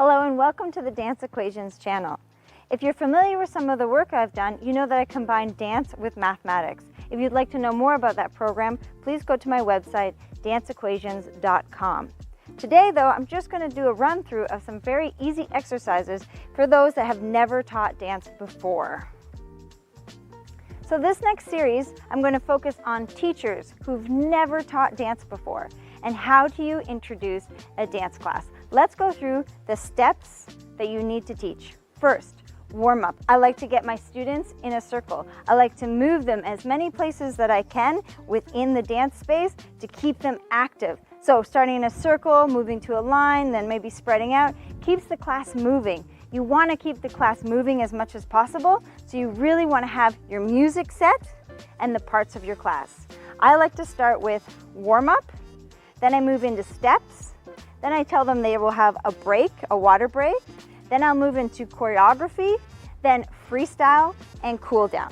Hello and welcome to the Dance Equations channel. If you're familiar with some of the work I've done, you know that I combine dance with mathematics. If you'd like to know more about that program, please go to my website, danceequations.com. Today though, I'm just going to do a run through of some very easy exercises for those that have never taught dance before. So this next series, I'm going to focus on teachers who've never taught dance before and how do you introduce a dance class. Let's go through the steps that you need to teach. First, warm up. I like to get my students in a circle. I like to move them as many places that I can within the dance space to keep them active. So starting in a circle, moving to a line, then maybe spreading out, keeps the class moving. You want to keep the class moving as much as possible, so you really want to have your music set and the parts of your class. I like to start with warm up, then I move into steps, then I tell them they will have a break, a water break, then I'll move into choreography, then freestyle and cool down.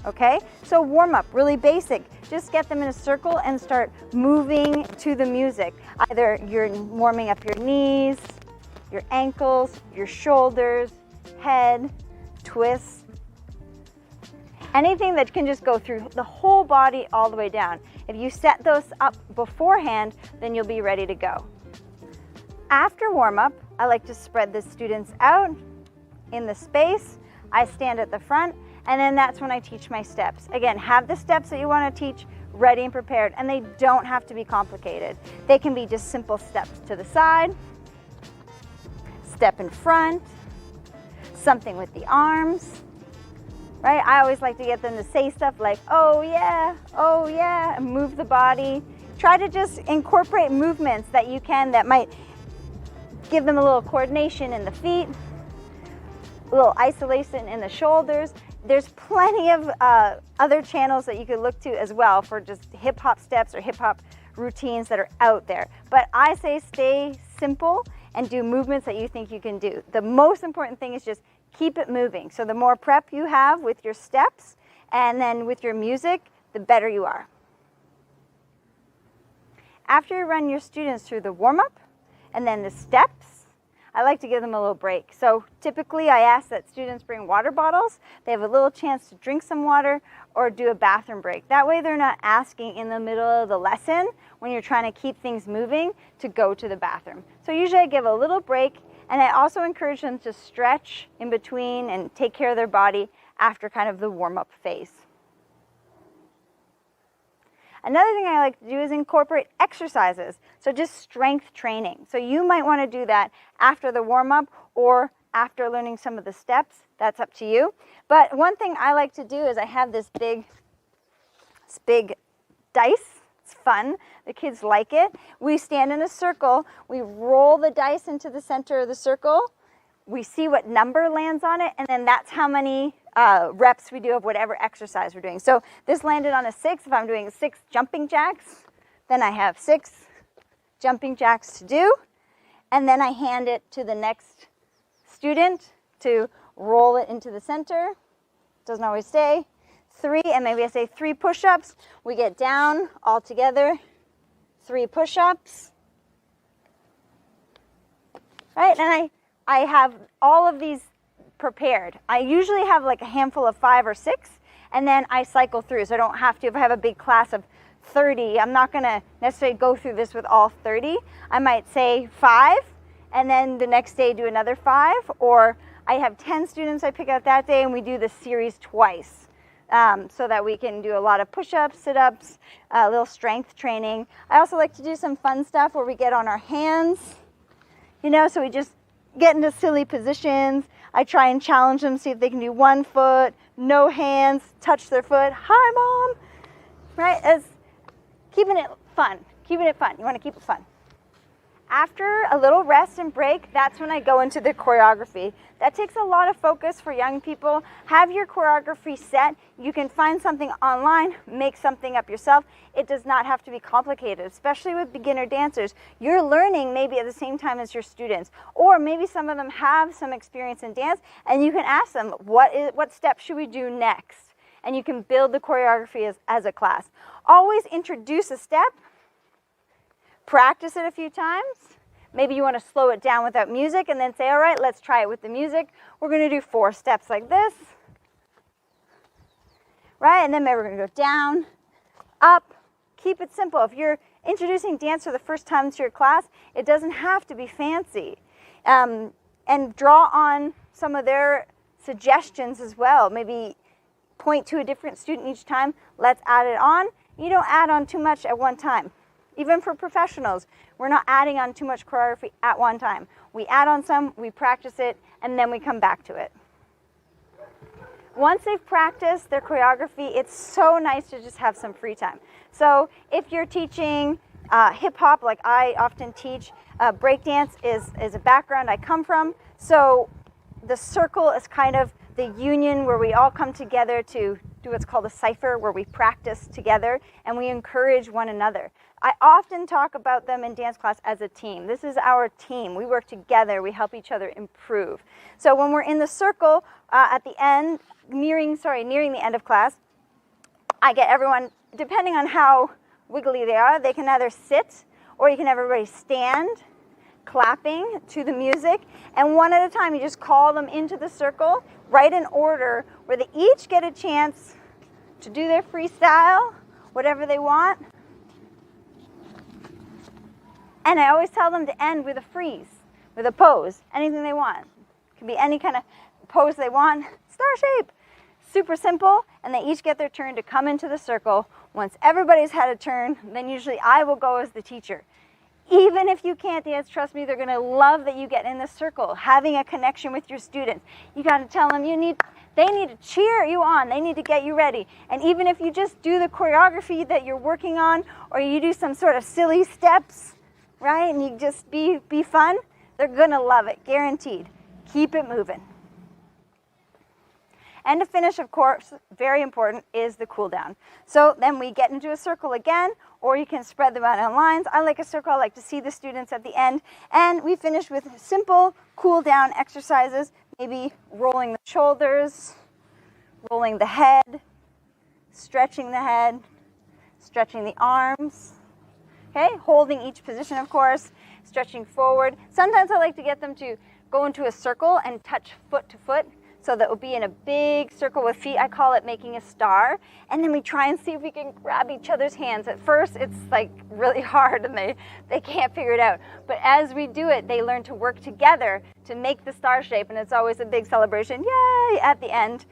Okay, so warm up, really basic. Just get them in a circle and start moving to the music. Either you're warming up your knees, your ankles, your shoulders, head, twists, anything that can just go through the whole body all the way down. If you set those up beforehand, then you'll be ready to go. After warm-up, I like to spread the students out in the space. I stand at the front, and then that's when I teach my steps. Again, have the steps that you want to teach ready and prepared, and they don't have to be complicated. They can be just simple steps to the side, step in front, something with the arms, right? I always like to get them to say stuff like, oh yeah, and move the body. Try to just incorporate movements that you can that might give them a little coordination in the feet, a little isolation in the shoulders. There's plenty of other channels that you could look to as well for just hip hop steps or hip hop routines that are out there. But I say stay simple and do movements that you think you can do. The most important thing is just keep it moving. So the more prep you have with your steps and then with your music, the better you are. After you run your students through the warm-up and then the steps, I like to give them a little break. So typically I ask that students bring water bottles. They have a little chance to drink some water or do a bathroom break. That way they're not asking in the middle of the lesson when you're trying to keep things moving to go to the bathroom. So usually I give a little break, and I also encourage them to stretch in between and take care of their body after kind of the warm-up phase. Another thing I like to do is incorporate exercises, so just strength training. So you might want to do that after the warm-up or after learning some of the steps. That's up to you. But one thing I like to do is I have this big dice. It's fun. The kids like it. We stand in a circle. We roll the dice into the center of the circle. We see what number lands on it, and then that's how many reps we do of whatever exercise we're doing. So this landed on a 6. If I'm doing 6 jumping jacks, then I have 6 jumping jacks to do, and then I hand it to the next student to roll it into the center. Doesn't always stay. 3, and maybe I say 3 push-ups. We get down all together, 3 push-ups. Right, and I have all of these prepared. I usually have like a handful of 5 or 6, and then I cycle through, so I don't have to. If I have a big class of 30, I'm not going to necessarily go through this with all 30. I might say 5, and then the next day do another 5, or I have 10 students I pick out that day, and we do the series twice. So that we can do a lot of push-ups, sit-ups, a little strength training. I also like to do some fun stuff where we get on our hands, so we just get into silly positions. I try and challenge them, see if they can do 1 foot, no hands, touch their foot. Hi, Mom. Right? As keeping it fun. Keeping it fun. You want to keep it fun. After a little rest and break, that's when I go into the choreography. That takes a lot of focus for young people. Have your choreography set. You can find something online, make something up yourself. It does not have to be complicated, especially with beginner dancers. You're learning maybe at the same time as your students, or maybe some of them have some experience in dance, and you can ask them, what step should we do next? And you can build the choreography as a class. Always introduce a step. Practice it a few times, Maybe you want to slow it down without music and then say, all right, let's try it with the music. We're going to do 4 steps like this, right? And then maybe we're going to go down, up. Keep it simple. If you're introducing dance for the first time to your class, it doesn't have to be fancy. And draw on some of their suggestions as well. Maybe point to a different student each time. Let's add it on. You don't add on too much at one time. Even for professionals, we're not adding on too much choreography at one time. We add on some, we practice it, and then we come back to it. Once they've practiced their choreography, it's so nice to just have some free time. So if you're teaching hip hop, like I often teach, breakdance is a background I come from. So the circle is kind of the union where we all come together to do what's called a cipher, where we practice together and we encourage one another. I often talk about them in dance class as a team. This is our team. We work together. We help each other improve. So when we're in the circle at the end, nearing the end of class, I get everyone, depending on how wiggly they are, they can either sit or you can have everybody stand, clapping to the music, and one at a time you just call them into the circle, right in order, where they each get a chance to do their freestyle, whatever they want. And I always tell them to end with a freeze, with a pose, anything they want. It can be any kind of pose they want. Star shape. Super simple, and they each get their turn to come into the circle. Once everybody's had a turn, then usually I will go as the teacher. Even if you can't dance, trust me, they're going to love that you get in the circle, having a connection with your students. You got to tell them they need to cheer you on. They need to get you ready. And even if you just do the choreography that you're working on, or you do some sort of silly steps, right, and you just be fun, they're going to love it, guaranteed. Keep it moving. And to finish, of course, very important, is the cool down. So then we get into a circle again, or you can spread them out on lines. I like a circle. I like to see the students at the end. And we finish with simple cool down exercises, maybe rolling the shoulders, rolling the head, stretching the arms, okay? Holding each position, of course, stretching forward. Sometimes I like to get them to go into a circle and touch foot to foot, so that we'll be in a big circle with feet. I call it making a star. And then we try and see if we can grab each other's hands. At first, it's like really hard and they can't figure it out. But as we do it, they learn to work together to make the star shape, and it's always a big celebration, yay, at the end.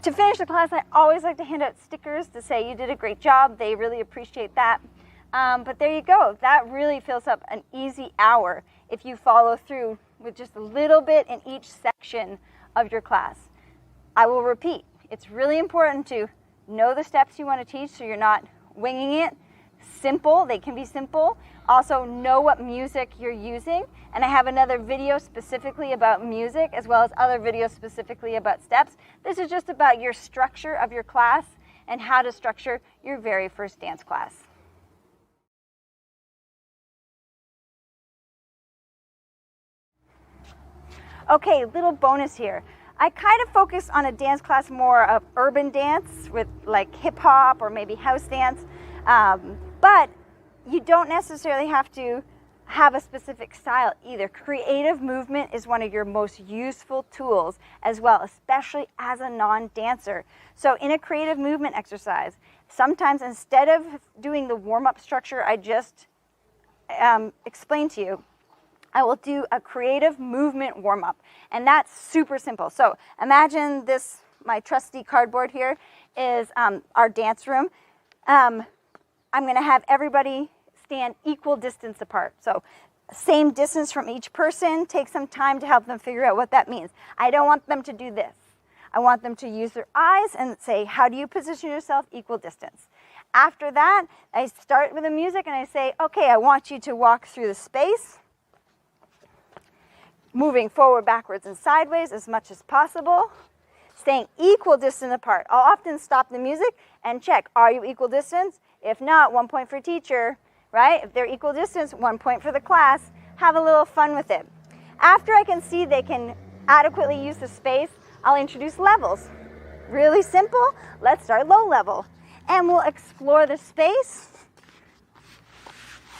To finish the class, I always like to hand out stickers to say you did a great job. They really appreciate that. But there you go. That really fills up an easy hour if you follow through with just a little bit in each section of your class. I will repeat, it's really important to know the steps you want to teach so you're not winging it. Simple, they can be simple. Also know what music you're using, and I have another video specifically about music as well as other videos specifically about steps. This is just about your structure of your class and how to structure your very first dance class. Okay, little bonus here. I kind of focus on a dance class more of urban dance with like hip hop or maybe house dance, but you don't necessarily have to have a specific style either. Creative movement is one of your most useful tools as well, especially as a non-dancer. So in a creative movement exercise, sometimes instead of doing the warm-up structure I just explained to you, I will do a creative movement warm-up, and that's super simple. So imagine this, my trusty cardboard here is our dance room. I'm gonna have everybody stand equal distance apart. So same distance from each person. Take some time to help them figure out what that means. I don't want them to do this. I want them to use their eyes and say, how do you position yourself equal distance? After that, I start with the music and I say, okay, I want you to walk through the space, moving forward, backwards, and sideways as much as possible, staying equal distance apart. I'll often stop the music and check, are you equal distance? If not, 1 point for teacher, right? If they're equal distance, 1 point for the class. Have a little fun with it. After I can see they can adequately use the space, I'll introduce levels. Really simple. Let's start low level. And we'll explore the space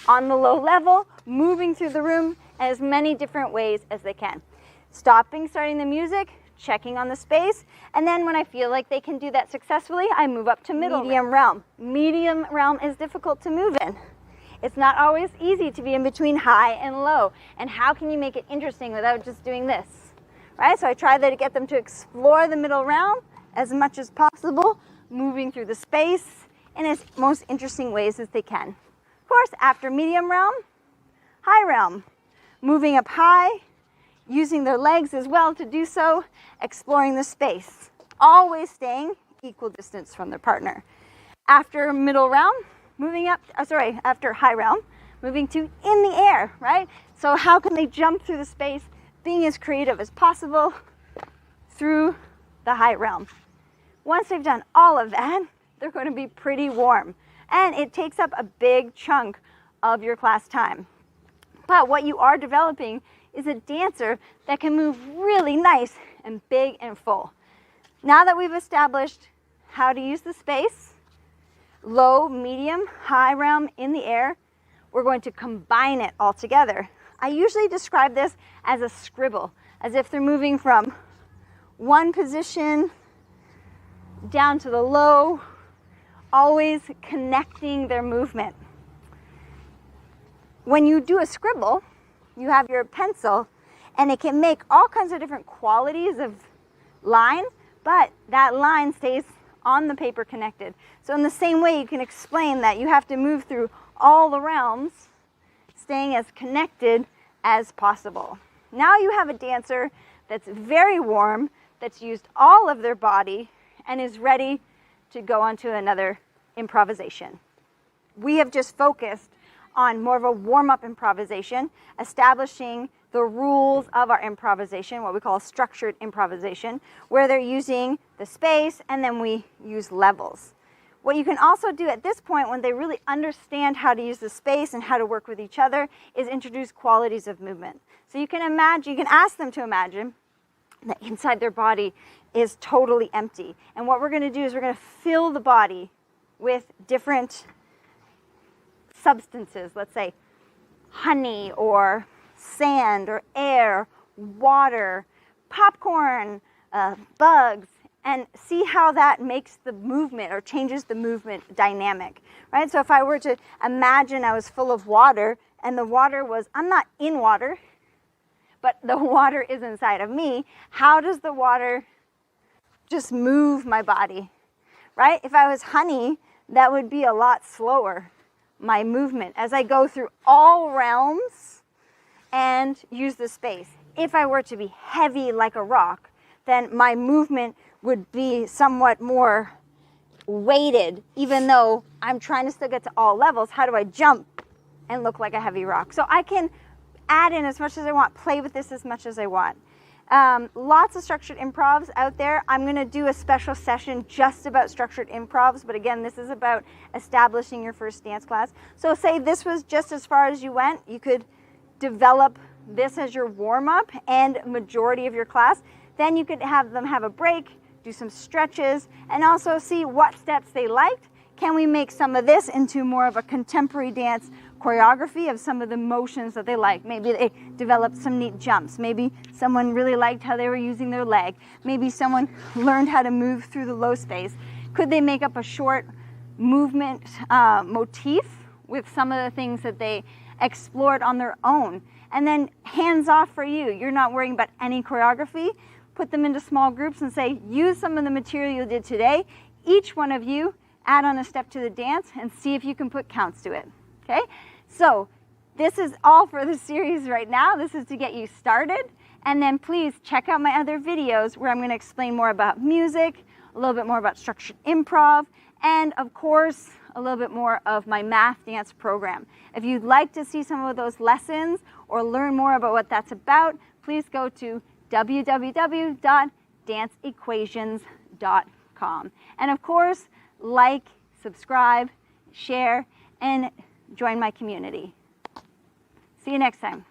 on the low level, moving through the room in as many different ways as they can. Stopping, starting the music, checking on the space, and then when I feel like they can do that successfully, I move up to medium realm. Medium realm is difficult to move in. It's not always easy to be in between high and low. And how can you make it interesting without just doing this? Right? So I try to get them to explore the middle realm as much as possible, moving through the space in as most interesting ways as they can. Of course, after medium realm, high realm. Moving up high, using their legs as well to do so, exploring the space, always staying equal distance from their partner. After middle realm, moving up, after high realm, moving to in the air, right? So how can they jump through the space, being as creative as possible through the high realm? Once they've done all of that, they're going to be pretty warm. And it takes up a big chunk of your class time. But what you are developing is a dancer that can move really nice and big and full. Now that we've established how to use the space, low, medium, high realm, in the air, we're going to combine it all together. I usually describe this as a scribble, as if they're moving from one position down to the low, always connecting their movement. When you do a scribble, you have your pencil, and it can make all kinds of different qualities of lines, but that line stays on the paper connected. So in the same way, you can explain that you have to move through all the realms, staying as connected as possible. Now you have a dancer that's very warm, that's used all of their body, and is ready to go on to another improvisation. We have just focused on more of a warm-up improvisation, establishing the rules of our improvisation, what we call a structured improvisation, where they're using the space and then we use levels. What you can also do at this point, when they really understand how to use the space and how to work with each other, is introduce qualities of movement. So you can imagine, you can ask them to imagine that inside their body is totally empty. And what we're going to do is we're going to fill the body with different substances, let's say honey or sand or air, water, popcorn, bugs, and see how that makes the movement or changes the movement dynamic, right? So if I were to imagine I was full of water and the water was, I'm not in water, but the water is inside of me, how does the water just move my body, right? If I was honey, that would be a lot slower, my movement, as I go through all realms and use the space. If I were to be heavy like a rock, then my movement would be somewhat more weighted, even though I'm trying to still get to all levels. How do I jump and look like a heavy rock? So I can add in as much as I want, play with this as much as I want. Lots of structured improvs out there. I'm going to do a special session just about structured improvs, but again, this is about establishing your first dance class. So say this was just as far as you went, you could develop this as your warm-up and majority of your class. Then you could have them have a break, do some stretches, and also see what steps they liked. Can we make some of this into more of a contemporary dance choreography of some of the motions that they like? Maybe they developed some neat jumps. Maybe someone really liked how they were using their leg. Maybe someone learned how to move through the low space. Could they make up a short movement motif with some of the things that they explored on their own? And then hands off for you. You're not worrying about any choreography. Put them into small groups and say, use some of the material you did today. Each one of you add on a step to the dance and see if you can put counts to it. Okay, so this is all for the series right now. This is to get you started. And then please check out my other videos where I'm going to explain more about music, a little bit more about structured improv, and of course, a little bit more of my math dance program. If you'd like to see some of those lessons or learn more about what that's about, please go to www.danceequations.com. And of course, like, subscribe, share, and join my community. See you next time.